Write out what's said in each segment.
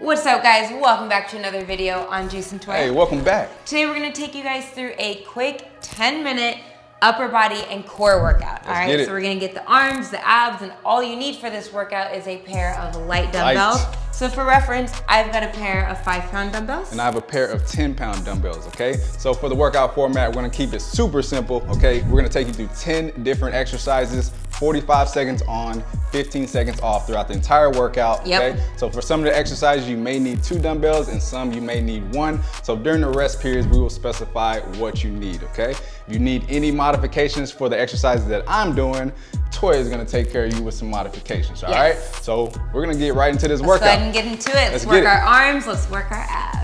What's up, guys? Welcome back to another video on Juice and Toya. Hey, welcome back. Today we're gonna take you guys through a quick 10-minute upper body and core workout. All right, so we're gonna get the arms, the abs, and all you need for this workout is a pair of light dumbbells. So for reference, I've got a pair of 5-pound dumbbells. And I have a pair of 10-pound dumbbells, okay? So for the workout format, we're gonna keep it super simple, okay? We're gonna take you through 10 different exercises, 45 seconds on, 15 seconds off throughout the entire workout, okay? So for some of the exercises, you may need 2 dumbbells and some you may need 1. So during the rest periods, we will specify what you need, okay? If you need any modifications for the exercises that I'm doing, Toya is gonna take care of you with some modifications, all right? So we're gonna get right into this workout. Let's go ahead and get into it. Let's work our arms, let's work our abs.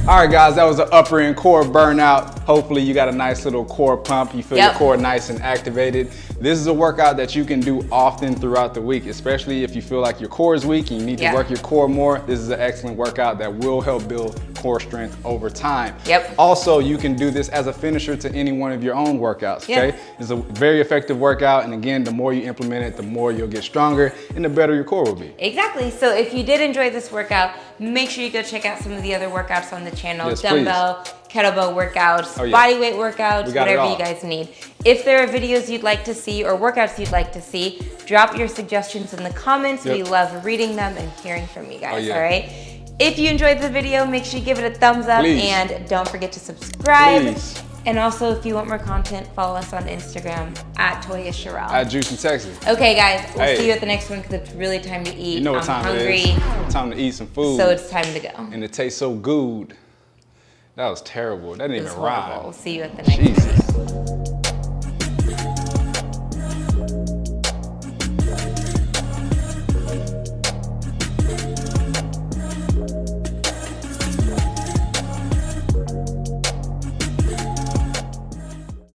All right, guys, that was the upper and core burnout. Hopefully you got a nice little core pump. You feel your core nice and activated. This is a workout that you can do often throughout the week, especially if you feel like your core is weak and you need to work your core more. This is an excellent workout that will help build core strength over time. Also, you can do this as a finisher to any one of your own workouts, okay? It's a very effective workout, and again, the more you implement it, the more you'll get stronger and the better your core will be. Exactly. So if you did enjoy this workout, make sure you go check out some of the other workouts on the channel. Yes, dumbbell, kettlebell workouts, body weight workouts, whatever you guys need. If there are videos you'd like to see or workouts you'd like to see, drop your suggestions in the comments. We love reading them and hearing from you guys, all right? If you enjoyed the video, make sure you give it a thumbs up and don't forget to subscribe. And also, if you want more content, follow us on Instagram at Toya Sherelle. At Juicy Texas. Okay, guys, we'll see you at the next one because it's really time to eat. You know what time it is. Time to eat some food. So it's time to go. And it tastes so good. That was terrible. That didn't even rhyme. We'll see you at the next one.